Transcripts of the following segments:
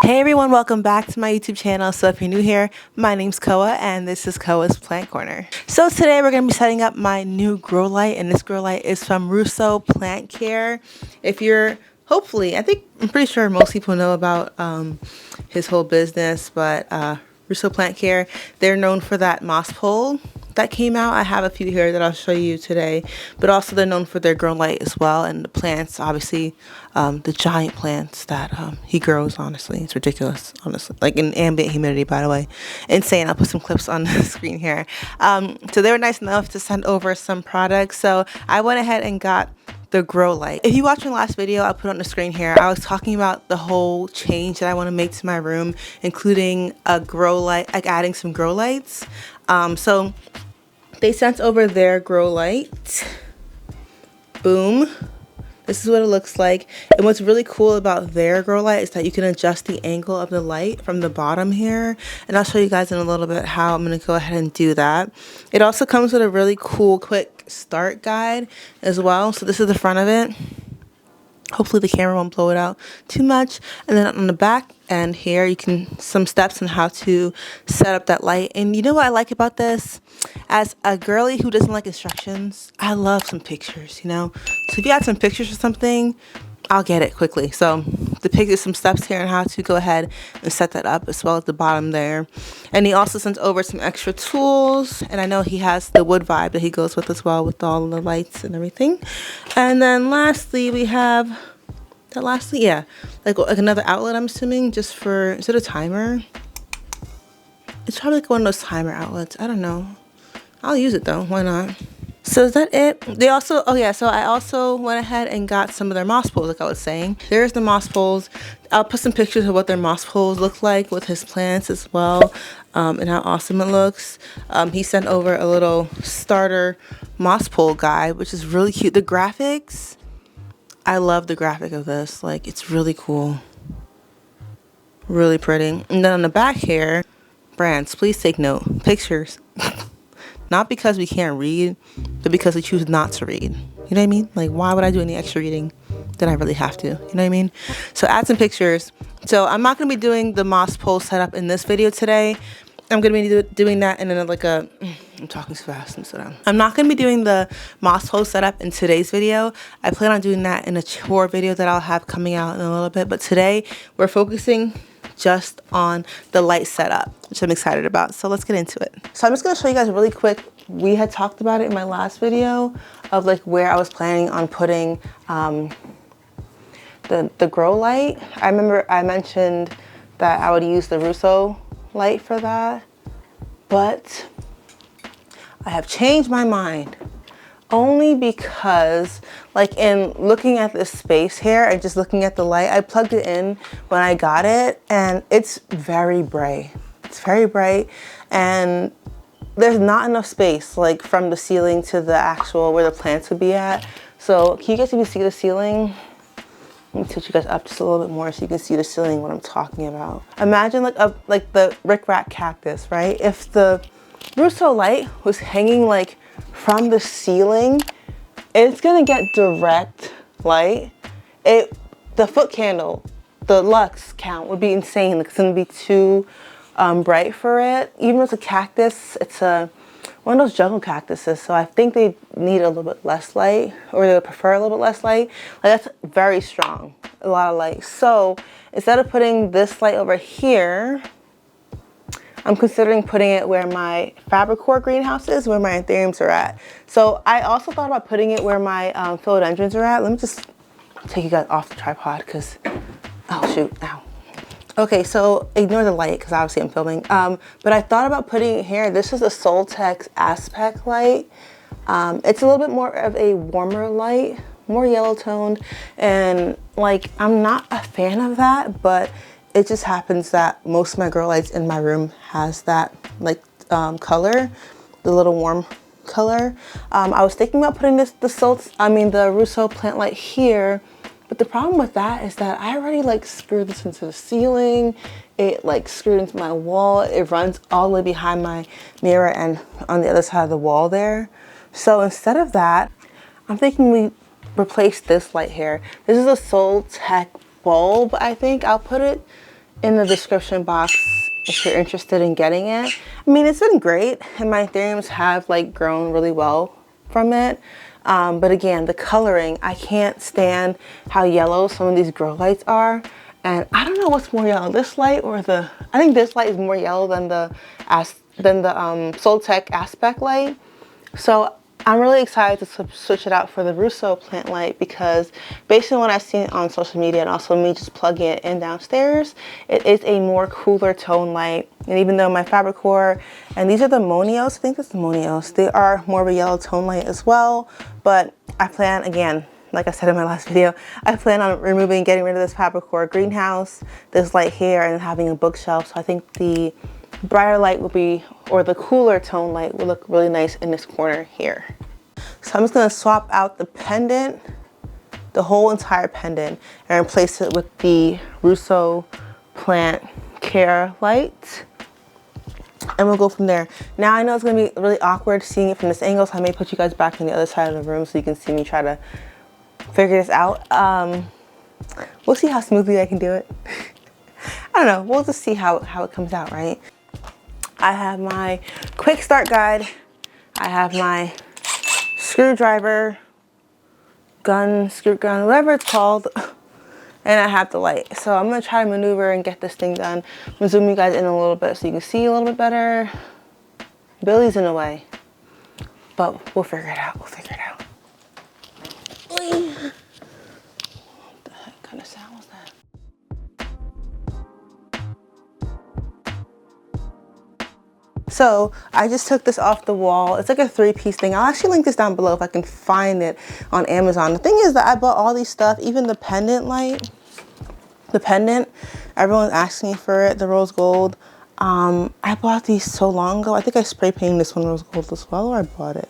Hey everyone, welcome back to my YouTube channel. So if you're new here, my name's Koa and this is Koa's Plant Corner. So today we're going to be setting up my new grow light, and this grow light is from Rousseau Plant Care. If you're I'm pretty sure most people know about his whole business, but Rousseau Plant Care, they're known for that moss pole that came out. I have a few here that I'll show you today, but also they're known for their grow light as well, and the plants, obviously, the giant plants that he grows. Honestly, it's ridiculous, honestly, like in ambient humidity, by the way. Insane. I'll put some clips on the screen here. So they were nice enough to send over some products, so I went ahead and got the grow light. If you watched my last video, I'll put on the screen here, I was talking about the whole change that I want to make to my room, including a grow light, like adding some grow lights. So they sent over their grow light. Boom. This is what it looks like. And what's really cool about their grow light is that you can adjust the angle of the light from the bottom here. And I'll show you guys in a little bit how I'm going to go ahead and do that. It also comes with a really cool quick start guide as well. So this is the front of it. Hopefully the camera won't blow it out too much. And then on the back end here, you can some steps on how to set up that light. And you know what I like about this? As a girly who doesn't like instructions, I love some pictures, you know? So if you add some pictures or something, I'll get it quickly. So the pic is some steps here on how to go ahead and set that up, as well as the bottom there. And he also sent over some extra tools, and I know he has the wood vibe that he goes with as well, with all the lights and everything. And then lastly, we have like another outlet, I'm assuming, just for, is it a timer? It's probably like one of those timer outlets. I don't know. I'll use it though, why not? So is that it? They also, so I also went ahead and got some of their moss poles, like I was saying. There's the moss poles. I'll put some pictures of what their moss poles look like with his plants as well, and how awesome it looks. He sent over a little starter moss pole guide, which is really cute. The graphics, I love the graphic of this. Like, it's really cool. Really pretty. And then on the back here, brands, please take note. Pictures. Not because we can't read, but because we choose not to read. You know what I mean? Like, why would I do any extra reading than I really have to? You know what I mean? So add some pictures. So I'm not going to be doing the moss pole setup in this video today. I'm going to be doing that in I'm talking too fast. I'm not going to be doing the moss pole setup in today's video. I plan on doing that in a chore video that I'll have coming out in a little bit. But today we're focusing just on the light setup, which I'm excited about. So let's get into it. So I'm just going to show you guys really quick. We had talked about it in my last video of like where I was planning on putting the grow light. I remember I mentioned that I would use the Rousseau light for that, but I have changed my mind. Only because, like, in looking at this space here and just looking at the light, I plugged it in when I got it, and it's very bright. It's very bright, and there's not enough space, like, from the ceiling to the actual where the plants would be at. So, can you guys even see the ceiling? Let me touch you guys up just a little bit more so you can see the ceiling, what I'm talking about. Imagine like the rickrack cactus, right? If the Rousseau light was hanging like from the ceiling, it's gonna get direct light. The foot candle, the lux count would be insane. It's gonna be too bright for it. Even with a cactus, it's one of those jungle cactuses, so I think they need a little bit less light, or they would prefer a little bit less light. Like, that's very strong, a lot of light. So instead of putting this light over here, I'm considering putting it where my Fabricore greenhouse is, where my anthuriums are at. So I also thought about putting it where my philodendrons are at. Let me just take you guys off the tripod because, oh shoot, ow. Okay, so ignore the light because obviously I'm filming. But I thought about putting it here. This is a Soltex Aspect light. It's a little bit more of a warmer light, more yellow toned. And like, I'm not a fan of that, but it just happens that most of my grow lights in my room has that like color, the little warm color. I was thinking about putting the Rousseau plant light here, but the problem with that is that I already like screwed this into the ceiling. It like screwed into my wall. It runs all the way behind my mirror and on the other side of the wall there. So instead of that, I'm thinking we replace this light here. This is a Soltex bulb, I think. I'll put it in the description box if you're interested in getting it. I mean, it's been great and my anthuriums have like grown really well from it. But again, the coloring, I can't stand how yellow some of these grow lights are. And I don't know what's more yellow, this light or I think this light is more yellow than the Soltech aspect light. So I'm really excited to switch it out for the Rousseau plant light because based on what I've seen on social media and also me just plugging it in downstairs, it is a more cooler tone light. And even though my Fabricore, and these are the Monios, I think it's the Monios, they are more of a yellow tone light as well. But I plan, again, like I said in my last video, I plan on getting rid of this Fabricore greenhouse, this light here, and having a bookshelf. So I think the brighter light will be, or the cooler tone light will look really nice in this corner here. So I'm just gonna swap out the pendant, the whole entire pendant, and replace it with the Rousseau plant care light. And we'll go from there. Now I know it's gonna be really awkward seeing it from this angle, so I may put you guys back on the other side of the room so you can see me try to figure this out. We'll see how smoothly I can do it. I don't know, we'll just see how it comes out, right? I have my quick start guide. I have my screwdriver, screw gun, whatever it's called. And I have the light. So I'm gonna try to maneuver and get this thing done. I'm gonna zoom you guys in a little bit so you can see a little bit better. Billy's in the way, but we'll figure it out, we'll figure it out. What the heck kind of sound was that? So I just took this off the wall. It's like a 3-piece thing. I'll actually link this down below if I can find it on Amazon. The thing is that I bought all these stuff, even the pendant light, the pendant, everyone's asking me for it, the rose gold. I bought these so long ago. I think I spray painted this one rose gold as well, or I bought it.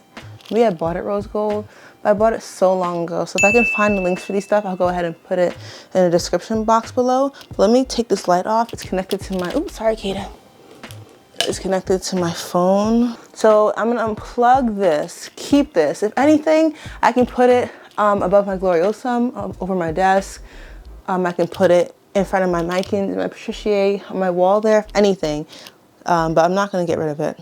Maybe I bought it rose gold, but I bought it so long ago. So if I can find the links for these stuff, I'll go ahead and put it in the description box below. But let me take this light off. It's connected to my, oops, sorry, Kata. It's connected to my phone. So I'm gonna unplug this, keep this. If anything, I can put it above my Gloriosum, over my desk. I can put it in front of my Micans, my Patricier, on my wall there, anything. But I'm not gonna get rid of it.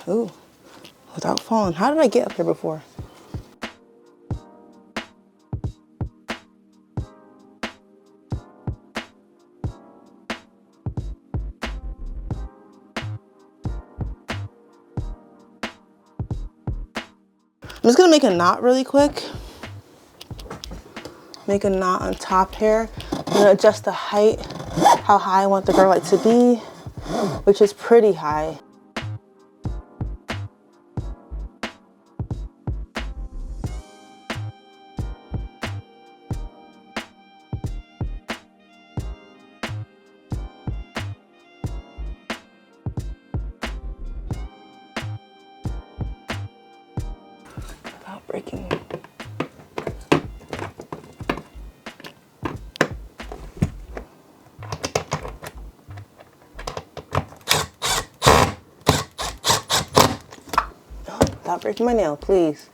Ooh, without falling. How did I get up here before? I'm just gonna make a knot really quick. Make a knot on top here. I'm gonna adjust the height, how high I want the grow light to be, which is pretty high. Without breaking. Without breaking my nail, please.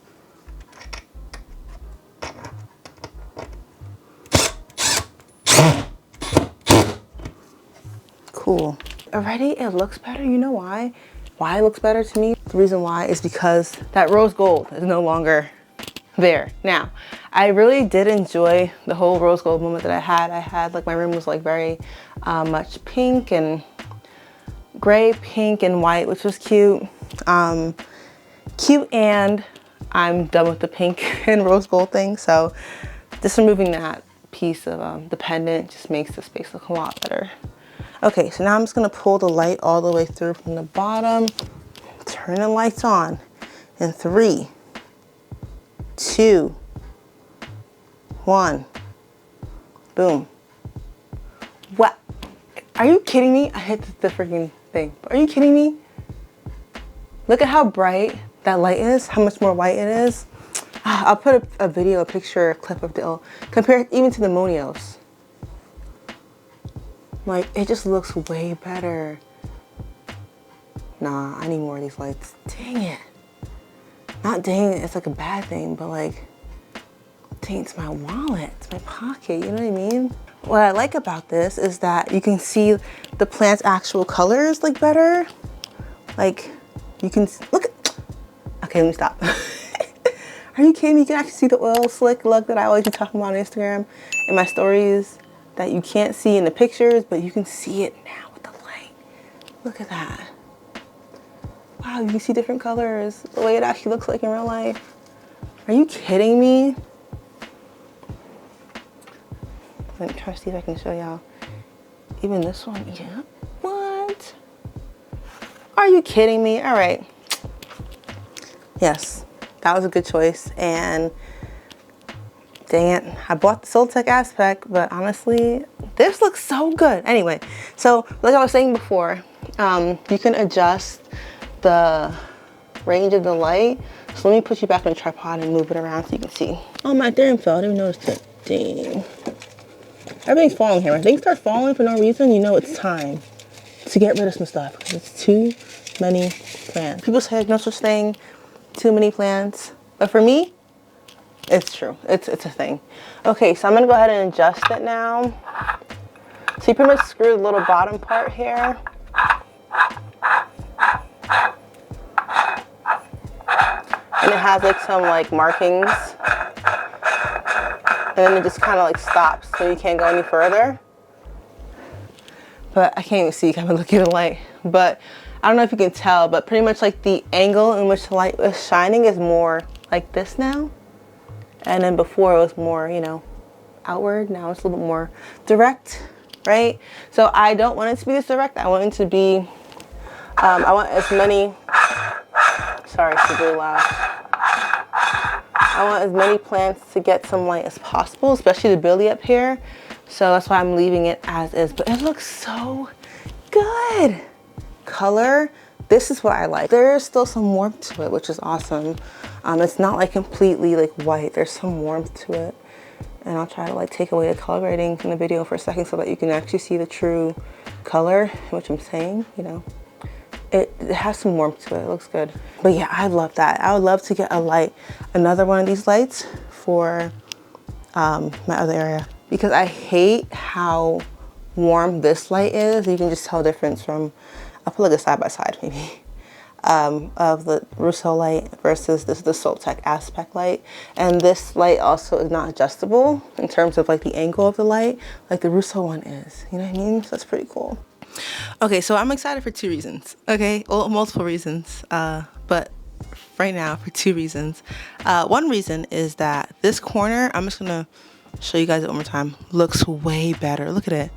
Cool. Already it looks better. You know why? Why it looks better to me? The reason why is because that rose gold is no longer there. Now, I really did enjoy the whole rose gold moment that I had. Like, my room was like very much pink and gray, pink and white, which was cute. Cute, and I'm done with the pink and rose gold thing. So just removing that piece of the pendant just makes the space look a lot better. Okay, so now I'm just gonna pull the light all the way through from the bottom. Turn the lights on in 3, 2, 1. Boom. What? Are you kidding me? I hit the freaking thing. Are you kidding me? Look at how bright that light is, how much more white it is. I'll put a video, a picture, a clip of the, compare it even to the Monios. Like, it just looks way better. Nah, I need more of these lights. Dang it. Not dang it, it's like a bad thing, but like, dang, it's my wallet, it's my pocket, you know what I mean? What I like about this is that you can see the plant's actual colors like better. Like, you can, look at, okay, let me stop. Are you kidding me? You can actually see the oil slick look that I always be talking about on Instagram in my stories that you can't see in the pictures, but you can see it now with the light. Look at that. Wow, you can see different colors, the way it actually looks like in real life. Are you kidding me? Let me try to see if I can show y'all. Even this one, yeah. What? Are you kidding me? All right. Yes, that was a good choice. And dang it, I bought the Soltech Aspect, but honestly, this looks so good. Anyway, so like I was saying before, you can adjust the range of the light. So let me put you back on the tripod and move it around so you can see. Oh, my ethereum fell. I didn't even notice it. Dang. Everything's falling here. When things start falling for no reason, you know it's time to get rid of some stuff because it's too many plants. People say no such thing, too many plants. But for me, it's true. It's a thing. Okay, so I'm gonna go ahead and adjust it now. So you pretty much screw the little bottom part here. And it has like some like markings. And then it just kind of like stops so you can't go any further. But I can't even see, I'm looking at the light. But I don't know if you can tell, but pretty much like the angle in which the light was shining is more like this now. And then before it was more, you know, outward. Now it's a little bit more direct, right? So I don't want it to be this direct. I want it to be, I want as many, sorry, it's really loud. I want as many plants to get some light as possible, especially the billy up here. So that's why I'm leaving it as is, but it looks so good. Color, this is what I like. There's still some warmth to it, which is awesome. It's not like completely like white. There's some warmth to it. And I'll try to like take away the color grading in the video for a second so that you can actually see the true color, which I'm saying, you know. It has some warmth to it. It looks good. But yeah, I love that. I would love to get a light, another one of these lights for my other area, because I hate how warm this light is. You can just tell the difference from, I'll put like a side by side maybe, of the Rousseau light versus this, the Soltech Aspect light. And this light also is not adjustable in terms of like the angle of the light, like the Rousseau one is. You know what I mean? So that's pretty cool. Okay, so I'm excited for two reasons. Okay, well, multiple reasons, but right now for two reasons. One reason is that this corner, I'm just gonna show you guys it one more time, looks way better. Look at it.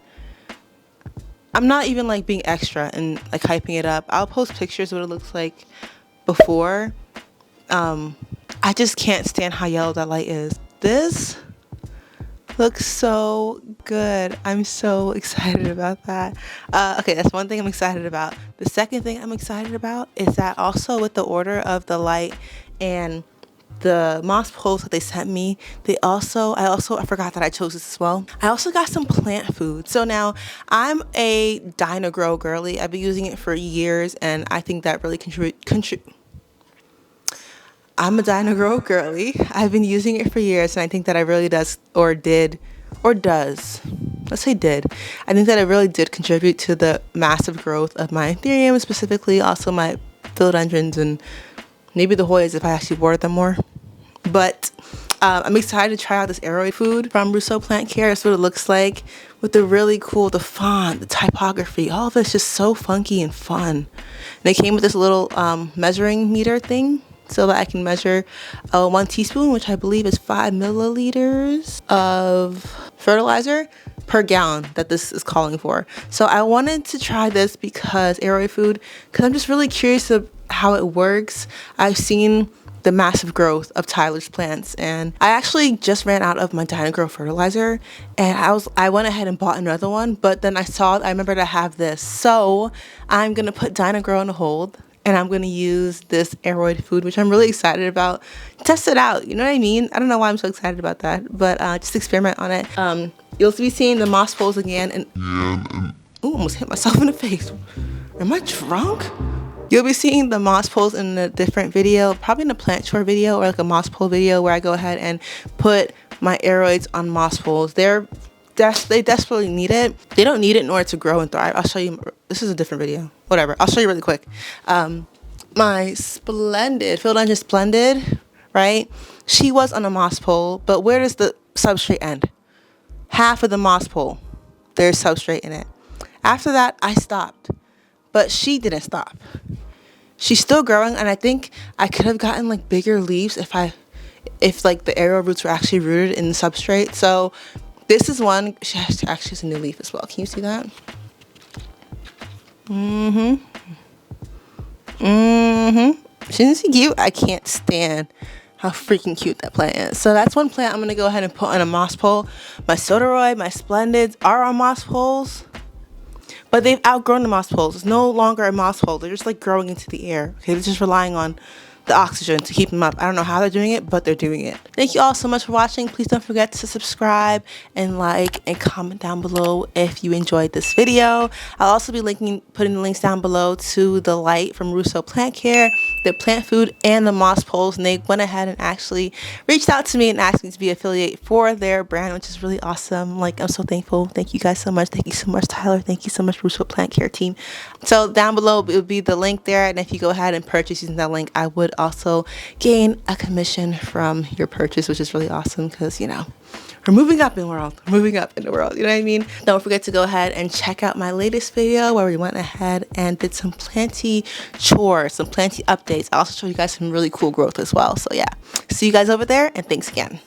I'm not even like being extra and like hyping it up. I'll post pictures of what it looks like before. I just can't stand how yellow that light is. This looks so good. I'm so excited about that. Okay, that's one thing I'm excited about. The second thing I'm excited about is that also with the order of the light and the moss poles that they sent me, I forgot that I chose this as well. I also got some plant food. So now I'm a Dyna-Gro girly. I've been using it for years and I think that really I'm a Dyna-Gro girly. I've been using it for years and I think that it really does, let's say did. I think that it really did contribute to the massive growth of my Ethereum, specifically also my philodendrons and maybe the Hoyas if I actually watered them more. But I'm excited to try out this aeroid food from Rousseau Plant Care. That's what it looks like with the really cool, the font, the typography, all of it's just so funky and fun. And it came with this little measuring meter thing so that I can measure 1 teaspoon, which I believe is 5 milliliters of fertilizer per gallon that this is calling for. So I wanted to try this because aeroid food, because I'm just really curious of how it works. I've seen the massive growth of Tyler's plants and I actually just ran out of my Dyna-Gro fertilizer and I went ahead and bought another one, but then I remembered I have this. So I'm gonna put Dyna-Gro on hold and I'm going to use this aeroid food, which I'm really excited about. Test it out, you know what I mean? I don't know why I'm so excited about that, but just experiment on it. You'll be seeing the moss poles again, and ooh, almost hit myself in the face. Am I drunk? You'll be seeing the moss poles in a different video, probably in a plant chore video or like a moss pole video where I go ahead and put my aeroids on moss poles. They desperately need it. They don't need it in order to grow and thrive. I'll show you. This is a different video. Whatever. I'll show you really quick. My Splendid, Philodendron Splendid, right? She was on a moss pole, but where does the substrate end? Half of the moss pole, there's substrate in it. After that, I stopped, but she didn't stop. She's still growing, and I think I could have gotten like bigger leaves if like the aerial roots were actually rooted in the substrate. So this is one. She actually has a new leaf as well. Can you see that? Isn't she cute? I can't stand how freaking cute that plant is. So that's one plant I'm gonna go ahead and put on a moss pole. My Sodoroid, my Splendids are on moss poles, but they've outgrown the moss poles. It's no longer a moss pole. They're just like growing into the air. Okay, they're just relying on the oxygen to keep them up. I don't know how they're doing it, but they're doing it. Thank you all so much for watching. Please don't forget to subscribe and like and comment down below if you enjoyed this video. I'll also be putting the links down below to the light from Rousseau Plant Care, the plant food, and the moss poles. And they went ahead and actually reached out to me and asked me to be affiliate for their brand, which is really awesome. Like, I'm so thankful. Thank you guys so much. Thank you so much, Tyler. Thank you so much, Rousseau Plant Care team. So down below it will be the link there, and if you go ahead and purchase using that link, I would also gain a commission from your purchase, which is really awesome because, you know, we're moving up in the world. We're moving up in the world. You know what I mean? Don't forget to go ahead and check out my latest video where we went ahead and did some planty chores, some planty updates. I also showed you guys some really cool growth as well. So yeah, see you guys over there, and thanks again.